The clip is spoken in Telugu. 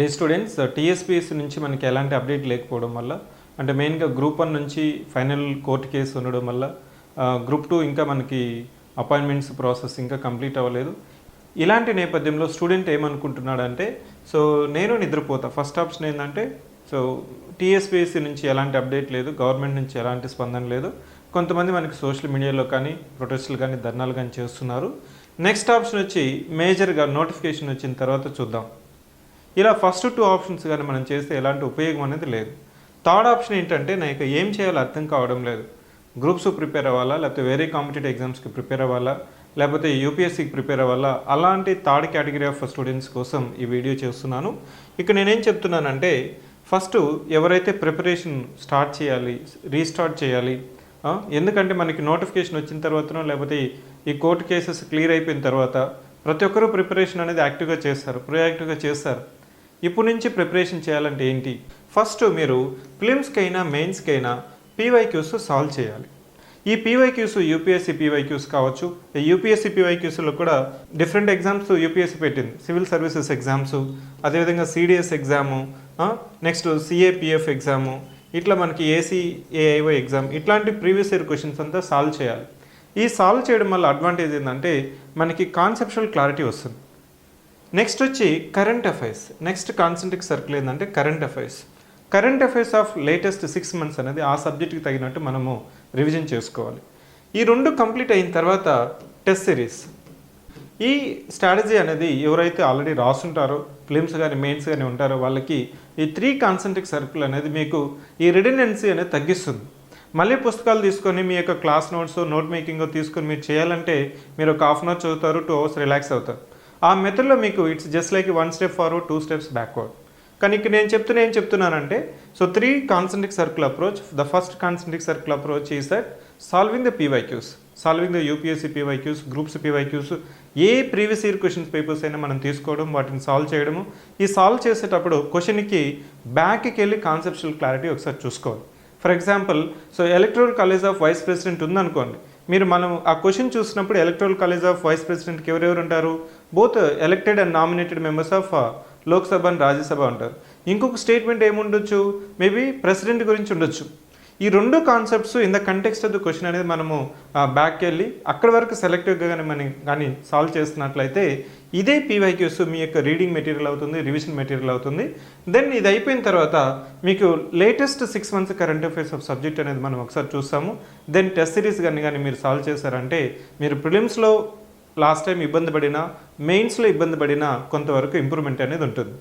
డే స్టూడెంట్స్ టీఎస్పీఎస్సీ నుంచి మనకి ఎలాంటి అప్డేట్ లేకపోవడం వల్ల అంటే మెయిన్గా గ్రూప్ 1 నుంచి ఫైనల్ కోర్టు కేసు ఉండడం వల్ల గ్రూప్ 2 ఇంకా మనకి అపాయింట్మెంట్స్ ప్రాసెస్ ఇంకా కంప్లీట్ అవ్వలేదు. ఇలాంటి నేపథ్యంలో స్టూడెంట్ ఏమనుకుంటున్నాడంటే నేను నిద్రపోతా. ఫస్ట్ ఆప్షన్ ఏంటంటే టీఎస్పీఎస్సీ నుంచి ఎలాంటి అప్డేట్ లేదు, గవర్నమెంట్ నుంచి ఎలాంటి స్పందన లేదు. కొంతమంది మనకి సోషల్ మీడియాలో కానీ ప్రొటెస్టులు కానీ ధర్నాలు కానీ చేస్తున్నారు. నెక్స్ట్ ఆప్షన్ వచ్చి మేజర్గా నోటిఫికేషన్ వచ్చిన తర్వాత చూద్దాం. ఇలా ఫస్ట్ 2 ఆప్షన్స్ కానీ మనం చేస్తే ఎలాంటి ఉపయోగం అనేది లేదు. థర్డ్ ఆప్షన్ ఏంటంటే నాకు ఏం చేయాలో అర్థం కావడం లేదు. గ్రూప్స్ ప్రిపేర్ అవ్వాలా, లేకపోతే వేరే కాంపిటేటివ్ ఎగ్జామ్స్కి ప్రిపేర్ అవ్వాలా, లేకపోతే యూపీఎస్సీకి ప్రిపేర్ అవ్వాలా, అలాంటి థర్డ్ కేటగిరీ ఆఫ్ స్టూడెంట్స్ కోసం ఈ వీడియో చేస్తున్నాను. ఇక నేనేం చెప్తున్నానంటే ఫస్ట్ ఎవరైతే ప్రిపరేషన్ స్టార్ట్ చేయాలి, రీస్టార్ట్ చేయాలి. ఎందుకంటే మనకి నోటిఫికేషన్ వచ్చిన తర్వాతనో లేకపోతే ఈ కోర్టు కేసెస్ క్లియర్ అయిపోయిన తర్వాత ప్రతి ఒక్కరూ ప్రిపరేషన్ అనేది యాక్టివ్గా చేస్తారు, ప్రొయాక్టివ్గా చేస్తారు. ఇప్పుడు నుంచి ప్రిపరేషన్ చేయాలంటే ఏంటి? ఫస్ట్ మీరు ప్రిలిమ్స్కి అయినా మెయిన్స్కి అయినా పీవైక్యూస్ సాల్వ్ చేయాలి. ఈ పీవైక్యూస్ యూపీఎస్సీ పీవైక్యూస్ కావచ్చు. యూపీఎస్సీ పీవైక్యూస్లో కూడా డిఫరెంట్ ఎగ్జామ్స్ యూపీఎస్సీ పెట్టింది. సివిల్ సర్వీసెస్ ఎగ్జామ్స్, అదేవిధంగా CDS exam, next CAPF exam, ఇట్లా మనకి ఏసీఏఐఓ ఎగ్జామ్, ఇట్లాంటి ప్రీవియస్ ఇయర్ క్వశ్చన్స్ అంతా సాల్వ్ చేయాలి. ఈ సాల్వ్ చేయడం వల్ల అడ్వాంటేజ్ ఏంటంటే మనకి కాన్సెప్చువల్ క్లారిటీ వస్తుంది. నెక్స్ట్ వచ్చి current affairs. Next concentric circle ఏంటంటే current affairs. Current affairs of latest 6 months అనేది ఆ సబ్జెక్ట్కి తగినట్టు మనము రివిజన్ చేసుకోవాలి. ఈ 2 కంప్లీట్ అయిన తర్వాత టెస్ట్ సిరీస్. ఈ స్ట్రాటజీ అనేది ఎవరైతే ఆల్రెడీ రాసుంటారో, ఫిలిమ్స్ కానీ మెయిన్స్ కానీ ఉంటారో వాళ్ళకి ఈ 3 కాన్సెంట్రిక్ సర్కిల్ అనేది మీకు ఈ రిడెండెన్సీ అనేది తగ్గిస్తుంది. మళ్ళీ పుస్తకాలు తీసుకొని మీ యొక్క క్లాస్ నోట్స్, నోట్ మేకింగ్ తీసుకొని మీరు చేయాలంటే మీరు ఒక హాఫ్ అన్ అవర్ చదువుతారు, 2 hours రిలాక్స్ అవుతారు. ఆ మెథడ్లో మీకు it's just like 1 step forward, 2 steps backward. కానీ ఇక్కడ నేను ఏం చెప్తున్నానంటే 3 concentric circle approach. The first concentric circle approach is that solving the PYQs, solving the UPSC PYQs, groups PYQs, A previous year questions papers అయినా మనం తీసుకోవడం, వాటిని సాల్వ్ చేయడము. ఈ సాల్వ్ చేసేటప్పుడు క్వశ్చన్కి బ్యాక్కి వెళ్ళి కాన్సెప్చువల్ క్లారిటీ ఒకసారి చూసుకోవాలి. For example electoral college of vice president ఉందనుకోండి. మనం ఆ క్వశ్చన్ చూసినప్పుడు ఎలక్టోరల్ కాలేజ్ ఆఫ్ వైస్ ప్రెసిడెంట్కి ఎవరెవరు ఉంటారు? Both elected and nominated members of Lok Sabha and Rajya Sabha ఉంటారు. ఇంకొక స్టేట్మెంట్ ఏముండొచ్చు? మేబీ ప్రెసిడెంట్ గురించి ఉండొచ్చు. ఈ 2 concepts in the context of the question అనేది మనము బ్యాక్కి వెళ్ళి అక్కడి వరకు సెలెక్టివ్గా కానీ సాల్వ్ చేస్తున్నట్లయితే ఇదే పీవైక్యూస్ మీ యొక్క రీడింగ్ మెటీరియల్ అవుతుంది, రివిజన్ మెటీరియల్ అవుతుంది. దెన్ ఇది అయిపోయిన తర్వాత మీకు latest 6 months current affairs of subject అనేది మనం ఒకసారి చూస్తాము. దెన్ టెస్ట్ సిరీస్ కానీ మీరు సాల్వ్ చేశారంటే మీరు ప్రిలిమ్స్లో లాస్ట్ టైం ఇబ్బంది పడినా, మెయిన్స్లో ఇబ్బంది పడినా కొంతవరకు ఇంప్రూవ్మెంట్ అనేది ఉంటుంది.